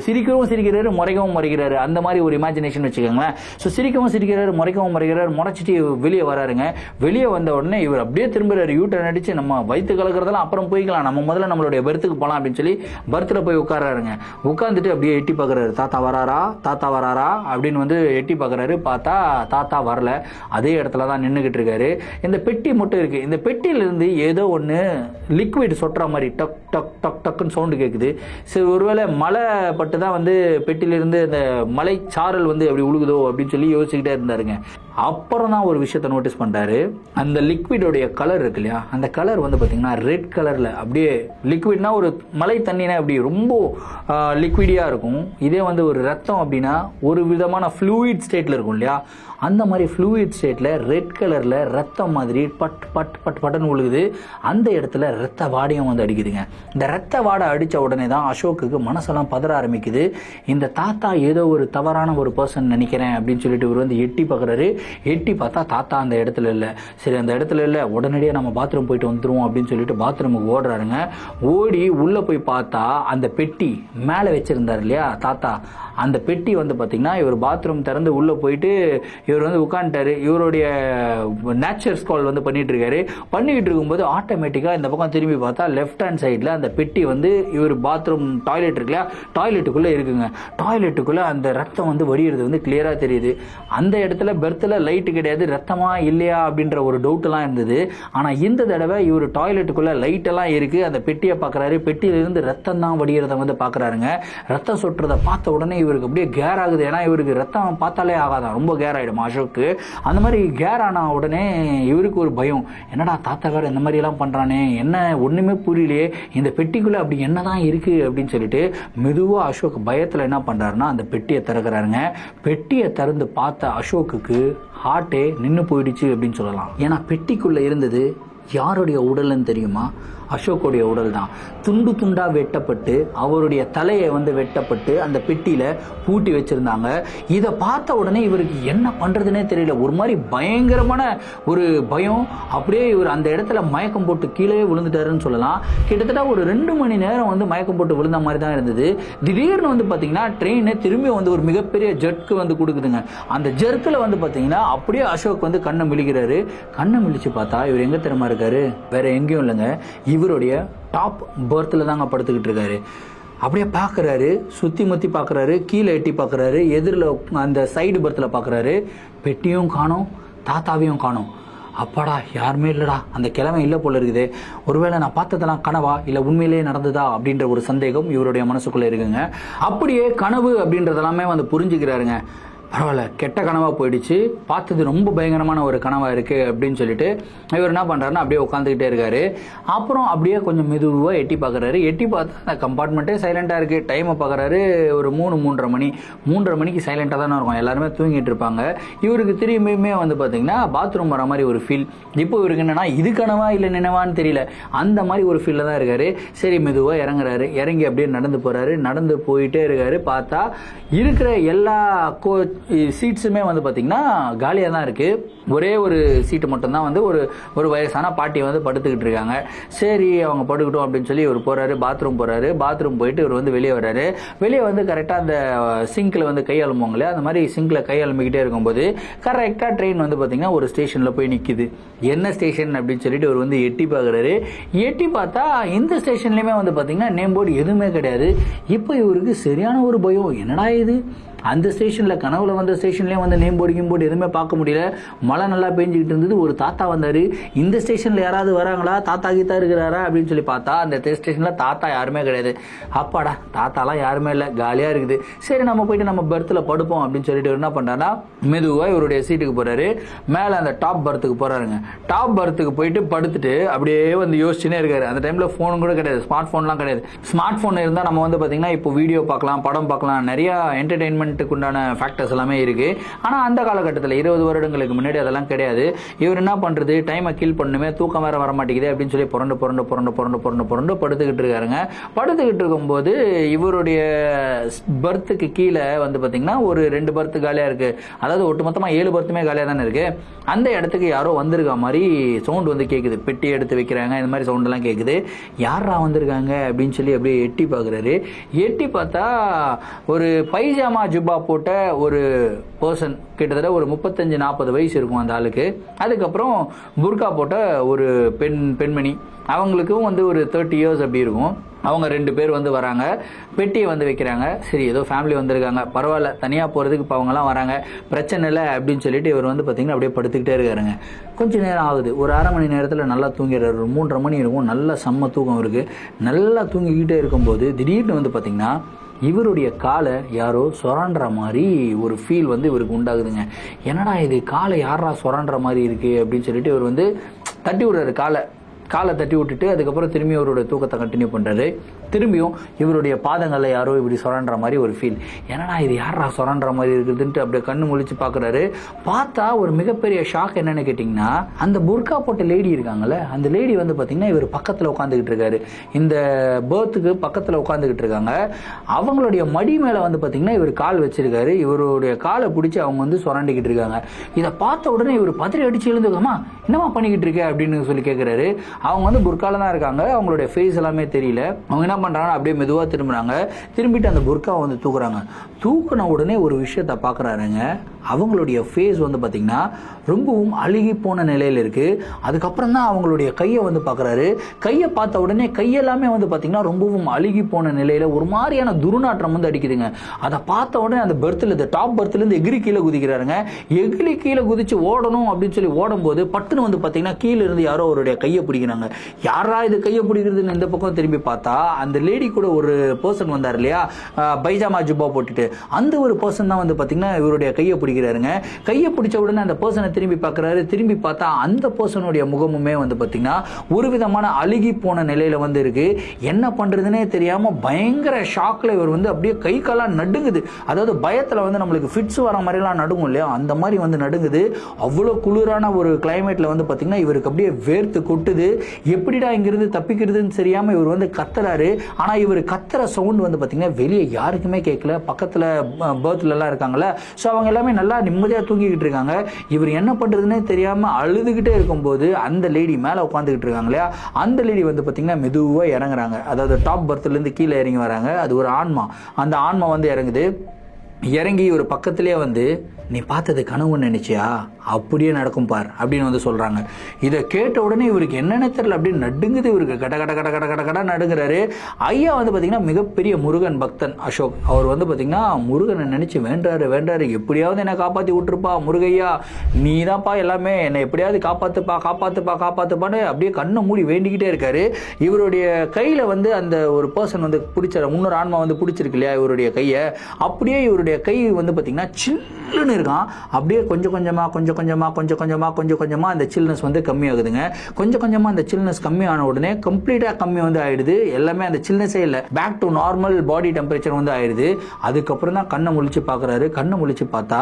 சிரிக்கவும் சிரிக்கிறாரு, முறைக்கவும் முறைக்கிறாரு. அந்த மாதிரி ஒரு இமேஜினேஷன் வச்சுக்கோங்களேன். ஸோ சிரிக்கவும் சிரிக்கிறாரு, முறைக்கவும் முறைக்கிறாரு. முறைச்சிட்டு வெளியே வராருங்க. வெளியே வந்த உடனே இவர் அப்படியே திரும்புறாரு. யூட்டர்ன் அடிச்சு நம்ம வயிற்று கலக்கிறதெல்லாம் அப்புறம் போய்க்கலாம், நம்ம முதல்ல நம்மளுடைய பெர்த்துக்கு போகலாம் அப்படின்னு சொல்லி பெர்த்தில் போய் உட்காராருங்க. உட்காந்துட்டு அப்படியே எட்டி பார்க்குறாரு. தாத்தா வராரா அப்படின்னு வந்து எட்டி பார்க்குறாரு. பார்த்தா தாத்தா வரல, அதே இடத்துல தான் நின்றுக்கிட்டு இருக்காரு. இந்த பெட்டி மட்டும் இருக்கு. இந்த பெட்டியிலிருந்து ஏதோ ஒன்று லிக்விட் சொட்டுற மாதிரி டக் டக் டக் டக்குன்னு சவுண்டு கேட்குது. சரி ஒருவேளை மழை பட்டு தான் வந்து பெட்டியிலிருந்து அந்த மலை சாரல் வந்து அப்படி உழுகுதோ அப்படின்னு சொல்லி யோசிச்சுக்கிட்டே இருந்தாருங்க. அப்புறம் தான் ஒரு விஷயத்தை நோட்டீஸ் பண்றாரு. அந்த லிக்விடோடைய கலர் இருக்கு இல்லையா, அந்த கலர் வந்து பாத்தீங்கன்னா ரெட் கலர்ல அப்படியே லிக்விட்னா ஒரு மலை தண்ணினா அப்படி ரொம்ப லிக்விடியா இருக்கும். இதே வந்து ஒரு ரத்தம் அப்படின்னா ஒரு விதமான ஃப்ளூயிட் ஸ்டேட்ல இருக்கும் இல்லையா, அந்த மாதிரி ஃப்ளூயிட் ஸ்டேட்ல ரெட் கலர்ல ரத்தம் மாதிரி பட் பட் பட் பட்டன் உழுகுது. அந்த இடத்துல ரத்த வாடையும் வந்து அடிக்குதுங்க. இந்த ரத்த வாடை அடிச்ச உடனே தான் அசோக்குக்கு மனசெல்லாம் பதற ஆரம்பிக்குது. இந்த தாத்தா ஏதோ ஒரு தவறான ஒரு பர்சன் நினைக்கிறேன் அப்படின்னு சொல்லிட்டு இவர் வந்து எட்டி பார்க்குறாரு. எட்டி பார்த்தா தாத்தா அந்த இடத்துல இல்லை. சரி அந்த இடத்துல இல்லை, உடனடியாக நம்ம பாத்ரூம் போயிட்டு வந்துருவோம் அப்படின்னு சொல்லிட்டு பாத்ரூமுக்கு ஓடுறாருங்க. ஓடி உள்ள போய் பார்த்தா அந்த பெட்டி மேலே வச்சிருந்தாரு இல்லையா தாத்தா, அந்த பெட்டி வந்து பார்த்தீங்கன்னா இவர் பாத்ரூம் திறந்து உள்ள போயிட்டு இவர் வந்து உட்காந்துட்டாரு. இவருடைய நேச்சர் ஸ்கால் வந்து பண்ணிட்டு இருக்காரு. பண்ணிக்கிட்டு இருக்கும்போது ஆட்டோமேட்டிக்காக இந்த பக்கம் திரும்பி பார்த்தா லெஃப்ட் ஹேண்ட் சைடில் அந்த பெட்டி வந்து இவர் பாத்ரூம் டாய்லெட் இருக்குல்ல, டாய்லெட்டுக்குள்ளே இருக்குங்க. டாய்லெட்டுக்குள்ளே அந்த ரத்தம் வந்து வடிகிறது வந்து கிளியராக தெரியுது. அந்த இடத்துல பெர்த்தில் லைட்டு கிடையாது, ரத்தமா இல்லையா அப்படின்ற ஒரு டவுட்லாம் இருந்தது. ஆனால் இந்த தடவை இவர் டாய்லெட்டுக்குள்ளே லைட்டெல்லாம் இருக்கு. அந்த பெட்டியை பார்க்குறாரு. பெட்டியிலிருந்து ரத்தம் தான் வடிகிறத வந்து பார்க்குறாருங்க. ரத்தம் சொட்டுறதை பார்த்த உடனே இவருக்கு அப்படியே கேர் ஆகுது. ஏன்னா இவருக்கு ரத்தம் பார்த்தாலே ஆகாதான், ரொம்ப கேர் ஆகிடும் அசோக்கு. அந்த மாதிரி கேர் ஆன உடனே இவருக்கு ஒரு பயம். என்னடா தாத்தா வேற இந்த மாதிரி எல்லாம் பண்றானே, என்ன ஒண்ணுமே புரியலையே, இந்த பெட்டிக்குள்ள அப்படி என்னதான் இருக்கு அப்படின்னு சொல்லிட்டு மெதுவா அசோக் பயத்துல என்ன பண்றாருன்னா அந்த பெட்டியை திறக்கிறாருங்க. பெட்டியை திறந்து பார்த்த அசோக்குக்கு ஹார்ட்டே நின்று போயிடுச்சு அப்படின்னு சொல்லலாம். ஏன்னா பெட்டிக்குள்ள இருந்தது யாருடைய உடல்னு தெரியுமா? அசோக்குடைய உடல் தான். துண்டு துண்டா வெட்டப்பட்டு அவருடைய தலையை வந்து வெட்டப்பட்டு அந்த பெட்டியில பூட்டி வச்சிருந்தாங்க. இதை பார்த்த உடனே இவருக்கு என்ன பண்றதுன்னே தெரியல. ஒரு மாதிரி பயங்கரமான ஒரு பயம். அப்படியே இவர் அந்த இடத்துல மயக்கம் போட்டு கீழே விழுந்துட்டாருன்னு சொல்லலாம். கிட்டத்தட்ட ஒரு 2 மணி நேரம் வந்து மயக்கம் போட்டு விழுந்த மாதிரி தான் இருந்தது. திடீர்னு வந்து பாத்தீங்கன்னா ட்ரெயின் திரும்பி வந்து ஒரு மிகப்பெரிய ஜெர்க்கு வந்து கொடுக்குதுங்க. அந்த ஜெர்க்கில் வந்து பாத்தீங்கன்னா அப்படியே அசோக் வந்து கண்ணை மிளிக்கிறாரு. கண்ணை மிளிச்சு பார்த்தா இவர் எங்க தெரியுமா இருக்காரு? வேற எங்கேயும் இல்லைங்க, இவருடைய டாப் பர்த்ல தாங்க படுத்துக்கிட்டு இருக்காரு. அப்படியே பார்க்குறாரு, சுற்றி முற்றி பார்க்குறாரு, கீழே எட்டி பார்க்குறாரு, எதிரில் அந்த சைடு பர்த்தில் பார்க்குறாரு. பெட்டியும் காணோம், தாத்தாவையும் காணோம். அப்பாடா, யாருமே இல்லைடா, அந்த கிழமை இல்லை போல இருக்குது. ஒருவேளை நான் பார்த்ததெல்லாம் கனவா இல்லை உண்மையிலேயே நடந்ததா அப்படின்ற ஒரு சந்தேகம் இவருடைய மனசுக்குள்ளே இருக்குங்க. அப்படியே கனவு அப்படின்றதெல்லாமே வந்து புரிஞ்சுக்கிறாருங்க. பரவாயில்ல, கெட்ட கனவா போயிடுச்சு, பார்த்தது ரொம்ப பயங்கரமான ஒரு கனவா இருக்கு அப்படின்னு சொல்லிட்டு இவர் என்ன பண்றாருன்னா அப்படியே உட்காந்துக்கிட்டே இருக்காரு. அப்புறம் அப்படியே கொஞ்சம் மெதுவா எட்டி பார்க்கறாரு. எட்டி பார்த்தா அந்த கம்பார்ட்மெண்ட்டே சைலண்டா இருக்கு. டைமை பார்க்கறாரு, ஒரு 3-3:30 மணி. 3:30 மணிக்கு சைலண்டா தானே இருக்கும், எல்லாருமே தூங்கிட்டு இருப்பாங்க. இவருக்கு திரும்பியுமே வந்து பாத்தீங்கன்னா பாத்ரூம் வர மாதிரி ஒரு ஃபீல். இப்போ இவருக்கு என்னன்னா இது கனவா இல்லை நினைவான்னு தெரியல, அந்த மாதிரி ஒரு ஃபீல்ல தான் இருக்காரு. சரி, மெதுவா இறங்குறாரு. இறங்கி அப்படியே நடந்து போறாரு. நடந்து போயிட்டே இருக்காரு. பார்த்தா இருக்கிற எல்லா சீட்ஸுமே வந்து பாத்தீங்கன்னா காலியா தான் இருக்கு. ஒரே ஒரு சீட்டு மட்டும்தான் வந்து ஒரு வயசான பாட்டி வந்து படுத்துக்கிட்டு இருக்காங்க. சரி, அவங்க படுக்கட்டும் அப்படின்னு சொல்லி இவர் போறாரு, பாத்ரூம் போறாரு. பாத்ரூம் போயிட்டு இவர் வந்து வெளியே வர்றாரு. வெளியே வந்து கரெக்டா அந்த சிங்க்ல வந்து கை அலம்புவாங்களே, அந்த மாதிரி சிங்க்ல கை அலம்பிக்கிட்டே இருக்கும்போது கரெக்டா ட்ரெயின் வந்து பாத்தீங்கன்னா ஒரு ஸ்டேஷன்ல போய் நிக்குது. என்ன ஸ்டேஷன் அப்படின்னு சொல்லிட்டு இவர் வந்து எட்டி பார்க்கறாரு. எட்டி பார்த்தா இந்த ஸ்டேஷன்லயுமே வந்து பாத்தீங்கன்னா நேம் போர்டு எதுவுமே கிடையாது. இப்போ இவருக்கு சரியான ஒரு பயம். என்னடா இது, அந்த ஸ்டேஷன்ல கனவுல வந்த ஸ்டேஷன்லயும் வந்து நேம் போர்டு எதுவுமே பார்க்க முடியல. மழை நல்லா பெஞ்சிக்கிட்டு இருந்தது. ஒரு தாத்தா வந்தாரு. இந்த ஸ்டேஷன்ல யாராவது வராங்களா, தாத்தா கீத்தா இருக்கிறாரா அப்படின்னு சொல்லி பார்த்தா அந்த ஸ்டேஷன்ல தாத்தா யாருமே கிடையாது. அப்பாடா, தாத்தாலாம் யாருமே இல்லை, காலியா இருக்குது. சரி, நம்ம போயிட்டு நம்ம பர்த்ல படுப்போம் அப்படின்னு சொல்லிட்டு என்ன பண்றாருன்னா மெதுவா இவருடைய சீட்டுக்கு போறாரு. மேல அந்த டாப் பர்த்துக்கு போறாருங்க. டாப் பர்த்துக்கு போயிட்டு படுத்துட்டு அப்படியே வந்து யோசிச்சுனே இருக்காரு. அந்த டைம்ல போன் கூட கிடையாது, ஸ்மார்ட் போன்லாம் கிடையாது. ஸ்மார்ட் போன் இருந்தா நம்ம வந்து பாத்தீங்கன்னா இப்போ வீடியோ பார்க்கலாம், படம் பார்க்கலாம், நிறைய என்டர்டைன்மெண்ட் உண்டான ஃபேக்டர்ஸ் எல்லாமே இருக்கு. ஆனா அந்த காலகட்டத்தில் 20 வருடங்களுக்கு முன்னாடி அதெல்லாம் கிடையாது. இவர் என்ன பண்றது, டைமை கில் பண்ணுமே, தூக்கம் வேற வர மாட்டேங்குது அப்படின்னு சொல்லி புரண்டு படுத்துக்கிட்டு இருக்காருங்க. படுத்துக்கிட்டு இருக்கும்போது இவருடைய பர்த்துக்கு கீழே வந்து பாத்தீங்கன்னா ஒரு 2 பர்த் காலியா இருக்கு. அதாவது ஒட்டுமொத்தமா 7 பர்த்துமே காலியா தானே இருக்கு. அந்த இடத்துக்கு யாரோ வந்திருக்க மாதிரி சவுண்ட் வந்து கேக்குது. பெட்டி எடுத்து வைக்கிறாங்க, இந்த மாதிரி சவுண்ட் எல்லாம் கேக்குது. யாரா வந்திருக்காங்க அப்படின்னு சொல்லி அப்படியே எட்டி பாக்குறாரு. எட்டி பார்த்தா ஒரு பைஜாமா ஜுப்பா போட்ட ஒரு பர்சன், கிட்டத்தட்ட ஒரு 35-40 வயசு இருக்கும் அந்த ஆளுக்கு. அதுக்கப்புறம் புர்கா போட்ட ஒரு பெண்மணி, அவங்களுக்கும் வந்து ஒரு 30 இயர்ஸ் அப்படி இருக்கும். அவங்க 2 பேர் வந்து வராங்க, பெட்டியை வந்து வைக்கிறாங்க. சரி, ஏதோ ஃபேமிலி வந்திருக்காங்க, பரவாயில்ல, தனியா போறதுக்கு இப்போ அவங்கலாம் வராங்க, பிரச்சனை இல்லை அப்படின்னு சொல்லிட்டு இவர் வந்து பாத்தீங்கன்னா அப்படியே படுத்துக்கிட்டே இருக்காருங்க. கொஞ்ச நேரம் ஆகுது. ஒரு அரை மணி நேரத்தில் நல்லா தூங்கிடுறாரு. 3:30 மணி இருக்கும். நல்ல செம்ம தூக்கம் இருக்கு. நல்லா தூங்கிக்கிட்டே இருக்கும்போது திடீர்னு வந்து பாத்தீங்கன்னா இவருடைய காலை யாரோ சொரான்ற மாதிரி ஒரு ஃபீல் வந்து இவருக்கு உண்டாகுதுங்க. என்னடா இது, காலை யாரா சொரான்ற மாதிரி இருக்கு அப்படின்னு சொல்லிட்டு இவர் வந்து தட்டி விடுறாரு. காலை தட்டி விட்டுட்டு அதுக்கப்புறம் திரும்பி அவருடைய தூக்கத்தை கண்டினியூ பண்றாரு. திரும்பியும் இவருடைய பாதங்களை யாரோ இப்படி சொரான்ற மாதிரி ஒரு ஃபீல். என்னடா இது, யாரா சொரான்ற மாதிரி இருக்குதுன்ட்டு அப்படியே கண்ணு முழிச்சு பாக்குறாரு. பார்த்தா ஒரு மிகப்பெரிய ஷாக் என்னன்னு கேட்டீங்கன்னா, அந்த புர்கா போட்ட லேடி இருக்காங்கல்ல, அந்த லேடி வந்து பாத்தீங்கன்னா இவர் பக்கத்துல உட்காந்துக்கிட்டு இருக்காரு. இந்த பேர்த்துக்கு பக்கத்துல உட்காந்துக்கிட்டு இருக்காங்க. அவங்களுடைய மடி மேல வந்து பாத்தீங்கன்னா இவர் கால் வச்சிருக்காரு. இவருடைய காலை பிடிச்சி அவங்க வந்து சொராண்டிக்கிட்டு இருக்காங்க. இதை பார்த்த உடனே இவர் பத்திரி அடிச்சு எழுந்துக்கமா, என்னமா பண்ணிக்கிட்டு இருக்க அப்படின்னு சொல்லி கேட்கிறாரு. அவங்க வந்து புர்கால தான் இருக்காங்க. அவங்களுடைய ஃபேஸ் எல்லாமே தெரியல. அவங்க என்ன பண்றாங்க, அப்படியே மெதுவா திரும்புறாங்க. திரும்பிட்டு அந்த புர்காவை வந்து தூக்குறாங்க. தூக்குன உடனே ஒரு விஷயத்த பாக்குறாருங்க. அவங்களுடைய ஃபேஸ் வந்து பாத்தீங்கன்னா ரொம்பவும் அழுகி போன நிலையில இருக்கு. அதுக்கப்புறம் தான் அவங்களுடைய கையை வந்து பாக்குறாரு. கையை பார்த்த உடனே கையெல்லாமே வந்து பாத்தீங்கன்னா ரொம்பவும் அழுகி போன நிலையில ஒரு மாதிரியான துர்நாற்றம் வந்து அடிக்குதுங்க. அதை பார்த்த உடனே அந்த பர்த்ல, இந்த டாப் பர்த்ல இருந்து எகிரி கீழே குதிக்கிறாருங்க. எகிரி கீழே குதிச்சு ஓடணும் அப்படின்னு சொல்லி ஓடும் போது பட்டுன்னு வந்து பாத்தீங்கன்னா கீழே இருந்து யாரோ அவருடைய கையை பிடிக்கிறாங்க. யாரா இது கையை பிடிக்கிறதுன்னு இந்த பக்கம் திரும்பி பார்த்தா அந்த லேடி கூட ஒரு பர்சன் வந்தார் இல்லையா, பைஜாமா ஜுப்பா போட்டுட்டு, அந்த ஒரு பர்சன் தான் வந்து பாத்தீங்கன்னா இவருடைய கையை பிடிக்கிறாங்க. பிடிக்கிறாருங்க. கையை பிடிச்ச உடனே அந்த பர்சனை திரும்பி பார்க்குறாரு. திரும்பி பார்த்தா அந்த பர்சனுடைய முகமுமே வந்து பார்த்தீங்கன்னா ஒரு விதமான அழுகி போன நிலையில வந்து இருக்கு. என்ன பண்றதுன்னே தெரியாம பயங்கர ஷாக்ல இவர் வந்து அப்படியே கை காலாம் நடுங்குது. அதாவது பயத்துல வந்து நம்மளுக்கு ஃபிட்ஸ் வர மாதிரிலாம் நடுங்கும் இல்லையா, அந்த மாதிரி வந்து நடுங்குது. அவ்வளோ குளிரான ஒரு கிளைமேட்ல வந்து பார்த்தீங்கன்னா இவருக்கு அப்படியே வேர்த்து கொட்டுது. எப்படிடா இங்கிருந்து தப்பிக்கிறதுன்னு தெரியாம இவர் வந்து கத்துறாரு. ஆனா இவர் கத்துற சவுண்ட் வந்து பார்த்தீங்கன்னா வெளியே யாருக்குமே கேட்கல. பக்கத்துல பர்த்ல எல்லாம் இருக்காங்கல்ல, ஸோ அவங்க எல்லாமே நல்லா நிம்மதியா தூங்கிக்கிட்டு இருக்காங்க. இவர் என்ன பண்றதுன்னே தெரியாம அழுதுகிட்டே இருக்கும்போது அந்த லேடி மேல உட்காந்துக்கிட்டு இருக்காங்க இல்லையா, அந்த லேடி வந்து பார்த்தீங்கன்னா மெதுவாக இறங்குறாங்க. அதாவது டாப் பர்த்ல இருந்து கீழே இறங்கி வராங்க. அது ஒரு ஆன்மா. அந்த ஆன்மா வந்து இறங்குது. இறங்கி ஒரு பக்கத்திலேயே வந்து நீ பார்த்தது கனவுன்னு நினைச்சியா, அப்படியே நடக்கும் பார் அப்படின்னு வந்து சொல்றாங்க. இதை கேட்ட உடனே இவருக்கு என்னென்ன தெரியல, அப்படியே நடுங்குது. இவருக்கு கட கட கட கட கட கட நடுங்கிறாரு. ஐயா வந்து பாத்தீங்கன்னா மிகப்பெரிய முருகன் பக்தன் அசோக். அவர் வந்து பாத்தீங்கன்னா முருகனை நினைச்சு வேண்டாரு, எப்படியாவது என்னை காப்பாத்தி விட்டுருப்பா முருகையா, நீ தான்ப்பா எல்லாமே, என்னை எப்படியாவது காப்பாத்துப்பான்னு அப்படியே கண்ணை மூடி வேண்டிக்கிட்டே இருக்காரு. இவருடைய கையில வந்து அந்த ஒரு பர்சன் வந்து பிடிச்ச இன்னொரு ஆன்மா வந்து பிடிச்சிருக்கு இல்லையா இவருடைய கையை, அப்படியே இவருடைய கை வந்து பாத்தீங்கன்னா சில்லுன்னு இருக்கான். அப்படியே கொஞ்சம் கொஞ்சமா அந்த சில்னஸ் வந்து கம்மியாகுதுங்க. கொஞ்சம் கொஞ்சமா அந்த சில்னஸ் கம்மியான உடனே கம்ப்ளீட்டா கம்மி வந்து ஆயிடுது. எல்லாமே அந்த சில்னஸே இல்லை, back to normal body temperature வந்து ஆயிடுது. அதுக்கப்புறம் தான் கண்ணை முழிச்சு பார்க்குறாரு. கண்ணை முழிச்சு பார்த்தா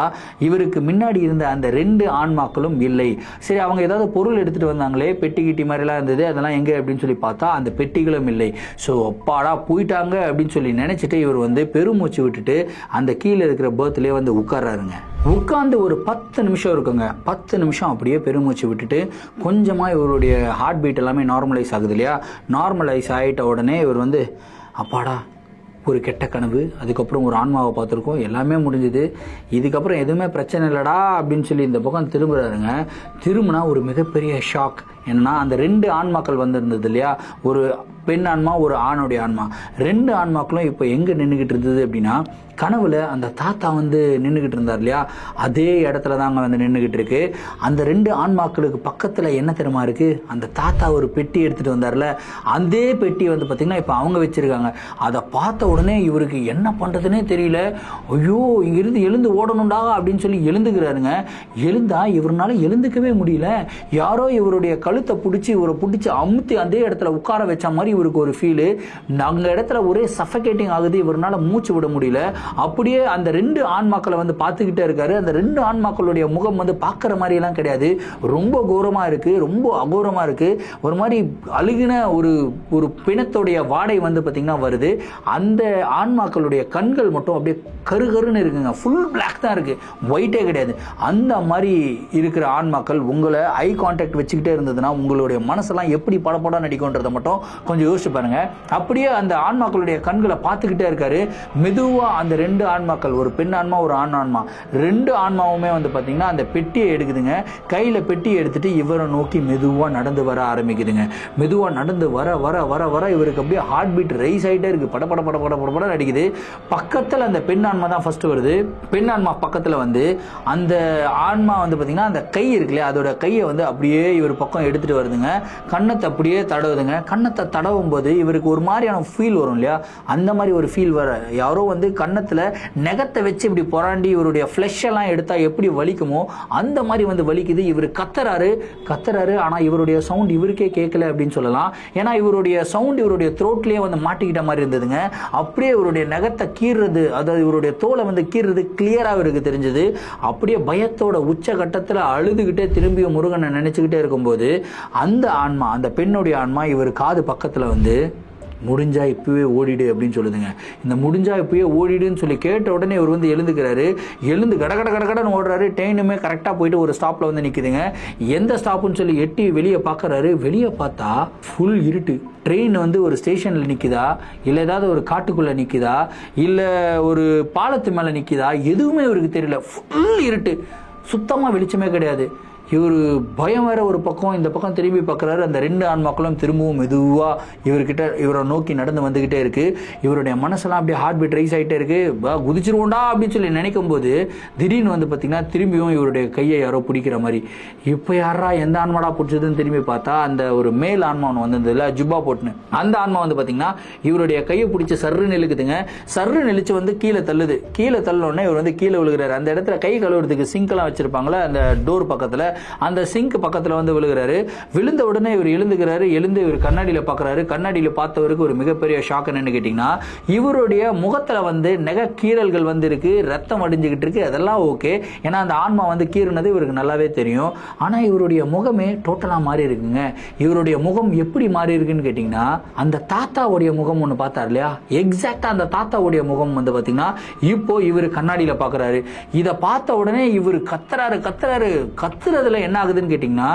இவருக்கு முன்னாடி இருந்த அந்த 2 ஆன்மாக்களும் இல்லை. சரி, அவங்க ஏதாவது பொருள் எடுத்துட்டு வந்தாங்களே, பெட்டி கிட்டி மாதிரிலாம் இருந்தது, அதெல்லாம் எங்க அப்படின்னு சொல்லி பார்த்தா அந்த பெட்டிகளும் இல்லை. ஸோ அப்பாடா போயிட்டாங்க அப்படின்னு சொல்லி நினைச்சிட்டு இவர் வந்து பெருமூச்சு விட்டுட்டு அந்த கீழே இருக்கிற பர்த்லேயே வந்து உட்கார்றாருங்க. உட்கார்ந்து ஒரு 10 நிமிஷம் இருக்குங்க. 10 நிமிஷம் அப்படியே பெருமூச்சு விட்டுட்டு கொஞ்சமா இவருடைய ஹார்ட் பீட் எல்லாமே நார்மலைஸ் ஆகுது இல்லையா, நார்மலைஸ் ஆகிட்ட உடனே இவர் வந்து அப்பாடா ஒரு கெட்ட கனவு, அதுக்கப்புறம் ஒரு ஆன்மாவை பார்த்துருக்கோம், எல்லாமே முடிஞ்சுது, இதுக்கப்புறம் எதுவுமே பிரச்சனை இல்லடா அப்படின்னு சொல்லி இந்த பக்கம் திரும்புறாருங்க. திரும்பினா ஒரு மிகப்பெரிய ஷாக். என்னன்னா அந்த 2 ஆன்மாக்கள் வந்திருந்தது இல்லையா, ஒரு பெண் ஆன்மா ஒரு ஆணுடைய ஆன்மா, 2 ஆன்மாக்களும் இப்போ எங்க நின்றுகிட்டு இருந்தது அப்படின்னா கனவுல அந்த தாத்தா வந்து நின்றுகிட்டு இருந்தார் இல்லையா, அதே இடத்துல தாங்க வந்து நின்றுகிட்டு இருக்கு. அந்த 2 ஆன்மாக்களுக்கு பக்கத்துல என்ன தெரியுமா இருக்கு, அந்த தாத்தா ஒரு பெட்டி எடுத்துட்டு வந்தார்ல, அதே பெட்டி வந்து பாத்தீங்கன்னா இப்ப அவங்க வச்சிருக்காங்க. அதை பார்த்த உடனே இவருக்கு என்ன பண்றதுன்னே தெரியல. ஐயோ இங்கிருந்து எழுந்து ஓடணும்டா அப்படின்னு சொல்லி எழுந்துக்கிறாருங்க. எழுந்தா இவரால் எழுந்துக்கவே முடியல. யாரோ இவருடைய கழுத்தை பிடிச்சி இவரை பிடிச்சி அமுத்தி அதே இடத்துல உட்கார வச்ச மாதிரி இவருக்கு ஒரு ஃபீல். அந்த இடத்துல ஒரே சஃபகேட்டிங் ஆகுது, இவரால் மூச்சு விட முடியல. அப்படியே அந்த 2 ஆன்மாக்களை வந்து பார்த்துக்கிட்டே இருக்காரு. அந்த 2 ஆன்மாக்களுடைய முகம் வந்து பார்க்குற மாதிரி எல்லாம் கிடையாது, ரொம்ப கோரமா இருக்கு, ரொம்ப அகோரமா இருக்கு. ஒரு மாதிரி அழுகின ஒரு பிணத்துடைய வாடை வந்து பார்த்தீங்கன்னா வருது. அந்த ஆன்மாக்களுடைய கண்கள் மட்டும் அப்படியே கருகருன்னு இருக்குங்க, ஃபுல் பிளாக் தான் இருக்கு, ஒயிட்டே கிடையாது. அந்த மாதிரி இருக்கிற ஆன்மாக்கள் உங்களை ஐ கான்டாக்ட் வச்சுக்கிட்டே இருந்ததுன்னா உங்களுடைய மனசெல்லாம் எப்படி படப்படா நடிக்கும்ன்றதை மட்டும் கொஞ்சம் யோசிச்சு பாருங்க. அப்படியே அந்த ஆன்மாக்களுடைய கண்களை பார்த்துக்கிட்டே இருக்காரு. மெதுவா அந்த 2 ஆன்மாக்கள், ஒரு பெண் ஆன்மா ஒரு ஆண் ஆன்மா, 2 ஆன்மாவுமே வந்து பாத்தீங்கன்னா அந்த பெட்டியை எடுக்குதுங்க. கையில பெட்டியை எடுத்துட்டு இவரை நோக்கி மெதுவா நடந்து வர ஆரம்பிக்குதுங்க. மெதுவா நடந்து வர வர வர வர இவருக்கு அப்படியே ஹார்ட் பீட் ரைஸ் ஆயிட்டே இருக்கு, பட பட பட பட பட அடிக்குது. பக்கத்துல அந்த பெண் ஆன்மா தான் ஃபர்ஸ்ட் வருது. பெண் ஆன்மா பக்கத்துல வந்து அந்த ஆன்மா வந்து பாத்தீங்கன்னா அந்த கை இருக்குல்லையா, அதோட கையை வந்து அப்படியே இவர் பக்கம் எடுத்துட்டு வருதுங்க. கண்ணத்தை அப்படியே தடவுதுங்க. கண்ணத்தை தடவும் போது இவருக்கு ஒரு மாதிரியான ஃபீல் வரும் இல்லையா, அந்த மாதிரி ஒரு ஃபீல் வர, யாரோ வந்து கண்ணத்துல நெகத்தை வச்சு இப்படி பொறாண்டி இவருடைய ஃபிளஷ் எல்லாம் எடுத்தா எப்படி வலிக்குமோ அந்த மாதிரி வந்து வலிக்குது. இவர் கத்துறாரு. ஆனா இவருடைய சவுண்ட் இவருக்கே கேட்கல அப்படின்னு சொல்லலாம். ஏன்னா இவருடைய சவுண்ட் இவருடைய த்ரோட்லயே வந்து மாட்டிக்கிட்ட மாதிரி இருந்ததுங்க. அப்படியே இவருடைய நெகத்தை கீறுறது, அதாவது இவருடைய தோலை வந்து கீறுறது கிளியரா இவருக்கு தெரிஞ்சது. அப்படியே பயத்தோட உச்ச கட்டத்துல அழுதுகிட்டே திரும்பிய முருகனை நினைச்சுக்கிட்டே இருக்கும்போது அந்த ஆன்மா, அந்த பெண்ணுடைய ஆன்மா இவர் காது பக்கத்துல வந்து முடிஞ்சா இப்பவே ஓடிடு அப்படின்னு சொல்லுதுங்க. இந்த முடிஞ்சா இப்பவே ஓடிடுன்னு சொல்லி கேட்ட உடனே இவர் வந்து எழுந்துக்கிறாரு. எழுந்து கடகடன்னு ஓடுறாரு. ட்ரெயினுமே கரெக்டா போயிட்டு ஒரு ஸ்டாப்ல வந்து நிக்குதுங்க. எந்த ஸ்டாப்னு சொல்லி எட்டி வெளியே பாக்குறாரு. வெளியே பார்த்தா ஃபுல் இருட்டு. ட்ரெயின் வந்து ஒரு ஸ்டேஷன்ல நிக்குதா, இல்ல ஏதாவது ஒரு காட்டுக்குள்ள நிக்குதா, இல்ல ஒரு பாலத்து மேல நிக்குதா, எதுவுமே இவருக்கு தெரியல. ஃபுல் இருட்டு, சுத்தமா வெளிச்சமே கிடையாது. இவர் பயம் வேற ஒரு பக்கம், இந்த பக்கம் திரும்பி பார்க்குறாரு. அந்த 2 ஆன்மாக்களும் திரும்பவும் மெதுவாக இவரை நோக்கி நடந்து வந்துக்கிட்டே இருக்கு. இவருடைய மனசெல்லாம் அப்படியே ஹார்ட் பீட் ரைஸ் ஆகிட்டே இருக்கு. குதிச்சிருவோண்டா அப்படின்னு சொல்லி நினைக்கும் போது திடீர்னு வந்து பார்த்தீங்கன்னா திரும்பியும் இவருடைய கையை யாரோ பிடிக்கிற மாதிரி. இப்போ யாரா எந்த ஆன்மாடா பிடிச்சதுன்னு திரும்பி பார்த்தா அந்த ஒரு மேல் ஆன்மா ஒன்று வந்ததில்ல, ஜுப்பா போட்டுன்னு, அந்த ஆன்மா வந்து பார்த்தீங்கன்னா இவருடைய கையை பிடிச்சி சர்ரு நெழுக்குதுங்க. சர்ரு நெளிச்சு வந்து கீழே தள்ளுது. கீழே தள்ளோடனே இவர் வந்து கீழே விழுகிறாரு. அந்த இடத்துல கை கழுவுறதுக்கு சிங்க்லாம் வச்சிருப்பாங்களே அந்த டோர் பக்கத்தில், அந்த சிங்க் பக்கத்தில் வந்து விழுகிறாரு. விழுந்த உடனே இவர் எழுந்துக்கிறாரு. எழுந்து இவர் கண்ணாடியில் பார்க்குறாரு. கண்ணாடியில் பார்த்தவருக்கு ஒரு மிகப்பெரிய ஷாக் என்னன்னு கேட்டிங்கன்னா, இவருடைய முகத்தில் வந்து நெகை கீறல்கள் வந்து இருக்கு, ரத்தம் அடிஞ்சுக்கிட்டு இருக்கு. அதெல்லாம் ஓகே, ஏன்னா அந்த ஆன்மா வந்து கீறினது இவருக்கு நல்லாவே தெரியும். ஆனால் இவருடைய முகமே டோட்டலாக மாறி இருக்குங்க. இவருடைய முகம் எப்படி மாறி இருக்குன்னு கேட்டிங்கன்னா, அந்த தாத்தாவுடைய முகம் ஒன்று பார்த்தார் இல்லையா, எக்ஸாக்டா அந்த தாத்தாவுடைய முகம் வந்து பார்த்தீங்கன்னா இப்போ இவர் கண்ணாடியில் பார்க்குறாரு. இதை பார்த்த உடனே இவர் கத்துறதுல என்ன ஆகுதுன்னு கேட்டிங்கன்னா,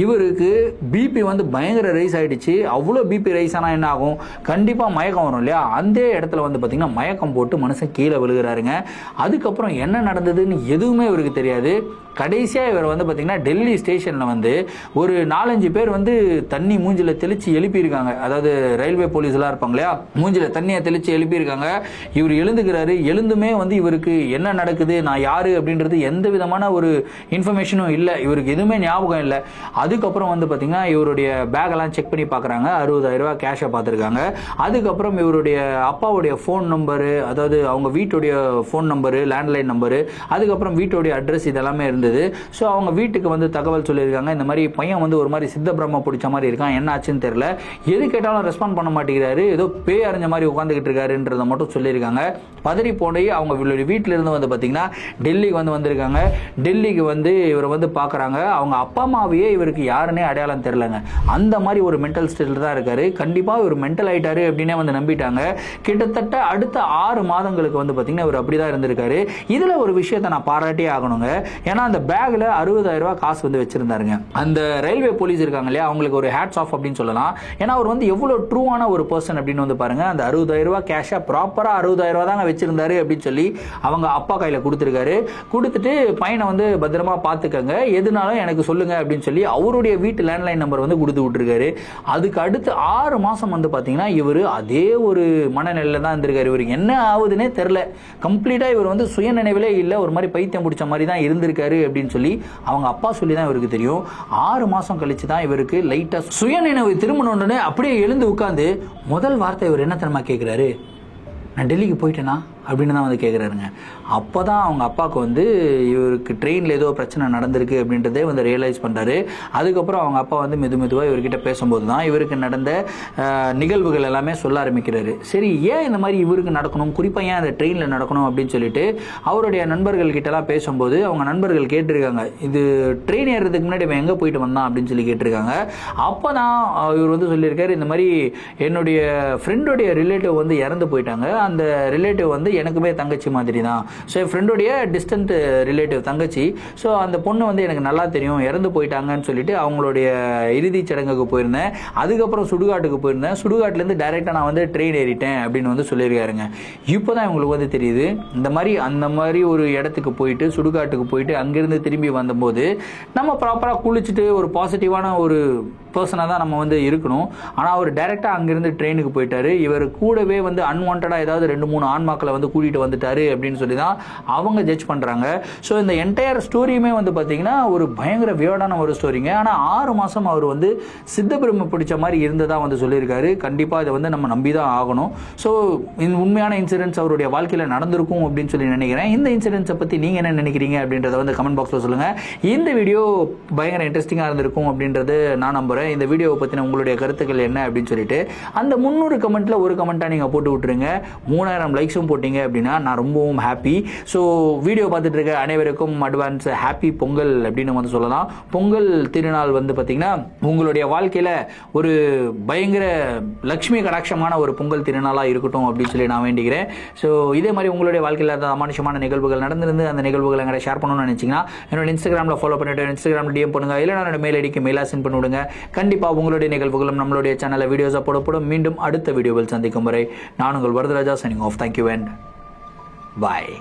இவருக்கு பிபி வந்து பயங்கர ரைஸ் ஆயிடுச்சு. அவ்வளோ பிபி ரைஸ் ஆனால் என்ன ஆகும், கண்டிப்பாக மயக்கம் வரும் இல்லையா. அந்த இடத்துல வந்து பார்த்தீங்கன்னா மயக்கம் போட்டு மனுஷன் கீழே விழுகிறாருங்க. அதுக்கப்புறம் என்ன நடந்ததுன்னு எதுவுமே இவருக்கு தெரியாது. கடைசியாக இவர் வந்து பார்த்தீங்கன்னா டெல்லி ஸ்டேஷனில் வந்து ஒரு 4-5 பேர் வந்து தண்ணி மூஞ்சில் தெளித்து எழுப்பியிருக்காங்க. அதாவது ரயில்வே போலீஸ்லாம் இருப்பாங்க இல்லையா, மூஞ்சில் தண்ணியை தெளித்து எழுப்பியிருக்காங்க. இவர் எழுந்துக்கிறாரு. எழுந்துமே வந்து இவருக்கு என்ன நடக்குது, நான் யாரு அப்படின்றது எந்த விதமான ஒரு இன்ஃபர்மேஷனும் இல்லை. இவருக்கு எதுவுமே ஞாபகம் இல்லை. அதுக்கப்புறம் வந்து பார்த்தீங்கன்னா இவருடைய பேக்கெல்லாம் செக் பண்ணி பார்க்குறாங்க. 60,000 ரூபா கேஷை பார்த்துருக்காங்க. அதுக்கப்புறம் இவருடைய அப்பாவுடைய ஃபோன் நம்பரு, அதாவது அவங்க வீட்டுடைய ஃபோன் நம்பரு, லேண்ட்லைன் நம்பரு, அதுக்கப்புறம் வீட்டுடைய அட்ரஸ் இதெல்லாமே இருந்தது. ஸோ அவங்க வீட்டுக்கு வந்து தகவல் சொல்லியிருக்காங்க. இந்த மாதிரி பையன் வந்து ஒரு மாதிரி சித்த பிரம்ம பிடிச்ச மாதிரி இருக்கான், என்ன ஆச்சுன்னு தெரியல, எது கேட்டாலும் ரெஸ்பாண்ட் பண்ண மாட்டேங்கிறாரு, ஏதோ பேய் அறிஞ்ச மாதிரி உட்காந்துக்கிட்டு இருக்காருன்றத மட்டும் சொல்லியிருக்காங்க. பதறி போய் அவங்க வீட்டில இருந்து வந்து பார்த்தீங்கன்னா டெல்லிக்கு வந்திருக்காங்க. டெல்லிக்கு வந்து இவரை வந்து பார்க்குறாங்க. அவங்க அப்பா அம்மாவையே இவருக்கு யாருன்னே அடையாளம் தெரியலங்க. அந்த மாதிரி ஒரு மென்டல் ஸ்டேட்டில் தான் இருக்காரு. கண்டிப்பாக இவர் மென்டல் ஆயிட்டாரு அப்படின்னே வந்து நம்பிட்டாங்க. கிட்டத்தட்ட அடுத்த 6 மாதங்களுக்கு வந்து பார்த்தீங்கன்னா இவர் அப்படிதான் இருந்திருக்காரு. இதில் ஒரு விஷயத்தை நான் பாராட்டியே ஆகணுங்க. ஏன்னா அந்த பேக்ல 60,000 ரூபாய் காசு வந்து வச்சிருந்தாருங்க. அந்த ரயில்வே போலீஸ் இருக்காங்க இல்லையா, அவங்களுக்கு ஒரு ஹேட்ஸ் ஆஃப் அப்படின்னு சொல்லலாம். ஏன்னா அவர் வந்து எவ்வளவு ட்ரூவான ஒரு பர்சன் அப்படின்னு வந்து பாருங்க. அந்த 60,000 ரூபாய் கேஷா ப்ராப்பரா 60,000 ரூபாய் தாங்க வச்சிருந்தாரு அப்படின்னு சொல்லி அவங்க அப்பா கையில கொடுத்துருக்காரு. கொடுத்துட்டு பையனை வந்து பத்திரமா பார்த்துக்கங்க, எதுனாலும் எனக்கு சொல்லுங்க அப்படின்னு சொல்லி அவருடைய வீட்டு லேண்ட்லைன் நம்பர் வந்து கொடுத்து விட்டுருக்காரு. அதுக்கு அடுத்து 6 மாசம் வந்து பாத்தீங்கன்னா இவர் அதே ஒரு மனநிலையில தான் இருந்திருக்காரு. இவருக்கு என்ன ஆகுதுன்னே தெரியல. கம்ப்ளீட்டா இவர் வந்து சுய நினைவிலே இல்லை, ஒரு மாதிரி பைத்தியம் பிடிச்ச மாதிரி தான் இருந்திருக்காரு அப்படின்னு சொல்லி அவங்க அப்பா சொல்லி தான் இவருக்கு தெரியும். 6 மாசம் கழிச்சு தான் இவருக்கு லைட்டா சுய நினைவு திரும்பணும்னு அப்படியே எழுந்து உட்கார்ந்து முதல் வார்த்தை இவர் என்ன தெரியுமா கேட்கிறாரு, நான் டெல்லிக்கு போயிட்டேனா அப்படின்னு தான் வந்து கேட்குறாருங்க. அப்போ தான் அவங்க அப்பாவுக்கு வந்து இவருக்கு ட்ரெயினில் ஏதோ பிரச்சனை நடந்திருக்கு அப்படின்றதே வந்து ரியலைஸ் பண்ணுறாரு. அதுக்கப்புறம் அவங்க அப்பா வந்து மெதுவாக இவர்கிட்ட பேசும்போது தான் இவருக்கு நடந்த நிகழ்வுகள் எல்லாமே சொல்ல ஆரம்பிக்கிறாரு. சரி, ஏன் இந்த மாதிரி இவருக்கு நடக்கணும், குறிப்பாக ஏன் அந்த ட்ரெயினில் நடக்கணும் அப்படின்னு சொல்லிட்டு அவருடைய நண்பர்கள் கிட்டலாம் பேசும்போது அவங்க நண்பர்கள் கேட்டிருக்காங்க, இது ட்ரெயின் ஏறுறதுக்கு முன்னாடி இவன் எங்கே போயிட்டு வந்தான் அப்படின்னு சொல்லி கேட்டிருக்காங்க. அப்போ தான் இவர் வந்து சொல்லியிருக்காரு, இந்த மாதிரி என்னுடைய ஃப்ரெண்டுடைய ரிலேட்டிவ் வந்து இறந்து போயிட்டாங்க. அந்த ரிலேட்டிவ் வந்து எனக்குமே தங்கச்சி மாதிரி தான். ஸோ என் ஃப்ரெண்டுடைய டிஸ்டன்ட் ரிலேட்டிவ் தங்கச்சி. ஸோ அந்த பொண்ணு வந்து எனக்கு நல்லா தெரியும், இறந்து போயிட்டாங்கன்னு சொல்லிட்டு அவங்களுடைய இறுதிச் சடங்குக்கு போயிருந்தேன். அதுக்கப்புறம் சுடுகாட்டுக்கு போயிருந்தேன். சுடுகாட்டிலேருந்து டைரெக்டாக நான் வந்து ட்ரெயின் ஏறிட்டேன் அப்படின்னு வந்து சொல்லியிருக்காருங்க. இப்போ தான் இவங்களுக்கு வந்து தெரியுது, இந்த மாதிரி அந்த மாதிரி ஒரு இடத்துக்கு போயிட்டு சுடுகாட்டுக்கு போயிட்டு அங்கிருந்து திரும்பி வந்தபோது நம்ம ப்ராப்பராக குளிச்சுட்டு ஒரு பாசிட்டிவான ஒரு பர்சனாக தான் நம்ம வந்து இருக்கணும். ஆனால் அவர் டைரெக்டாக அங்கிருந்து ட்ரெயினுக்கு போயிட்டாரு. இவர் கூடவே வந்து அன்வான்டாக ஏதாவது 2-3 ஆன்மாக்களை வந்து கூட்டிகிட்டு வந்துட்டாரு அப்படின்னு சொல்லி தான் அவங்க ஜட்ஜ் பண்ணுறாங்க. ஸோ இந்த என்டையர் ஸ்டோரியுமே வந்து பார்த்தீங்கன்னா ஒரு பயங்கர வியர்டான ஒரு ஸ்டோரிங்க. ஆனால் 6 மாதம் அவர் வந்து சித்தபிரம்ம பிடிச்ச மாதிரி இருந்ததாக வந்து சொல்லியிருக்காரு. கண்டிப்பாக இதை வந்து நம்ம நம்பி தான் ஆகணும். ஸோ இந்த உண்மையான இன்சிடென்ட்ஸ் அவருடைய வாழ்க்கையில் நடந்திருக்கும் அப்படின்னு சொல்லி நினைக்கிறேன். இந்த இன்சிடென்ட்ஸை பற்றி நீங்கள் என்ன நினைக்கிறீங்க அப்படின்றத வந்து கமெண்ட் பாக்ஸில் சொல்லுங்கள். இந்த வீடியோ பயங்கர இன்ட்ரெஸ்டிங்காக இருந்திருக்கும் அப்படின்றது நான் நம்புகிறேன். இந்த வீடியோவை பற்றின உங்களுடைய கருத்துக்கள் என்ன அப்படின்னு சொல்லிட்டு அந்த 300 கமெண்ட்ல ஒரு கமெண்ட்டாக நீங்கள் போட்டு விட்டுருங்க. 3000 லைக்ஸும் போட்டீங்க அப்படின்னா நான் ரொம்பவும் ஹாப்பி. ஸோ வீடியோ பார்த்துட்டு இருக்க அனைவருக்கும் அட்வான்ஸ் ஹாப்பி பொங்கல் அப்படின்னு வந்து சொல்லலாம். பொங்கல் திருநாள் வந்து பார்த்தீங்கன்னா உங்களுடைய வாழ்க்கையில் ஒரு பயங்கர லக்ஷ்மி கடாட்சமான ஒரு பொங்கல் திருநாளாக இருக்கட்டும் அப்படின்னு சொல்லி நான் வேண்டிக்கிறேன். ஸோ இதே மாதிரி உங்களுடைய வாழ்க்கையில் ஏதாவது அமானுஷமான நிகழ்வுகள் நடந்திருந்து அந்த நிகழ்வுகளை எங்களை ஷேர் பண்ணணும்னு நினைச்சிங்கன்னா என்னோட இன்ஸ்டாகிராமில் ஃபாலோ பண்ணிட்டு இன்ஸ்டாகிராமில் டிஎம் பண்ணுங்க, இல்லை என்னோட மெயில் ஐடிக்கு மெயிலாக சென்ட் பண்ணி விடுங்க. கண்டிப்பாக உங்களுடைய நிகழ்வுகளும் நம்மளுடைய சேனலில் வீடியோஸாக போடப்படும். மீண்டும் அடுத்த வீடியோவில் சந்திக்கும் வரை நான் உங்கள் Varadaraja signing off. Thank you and bye.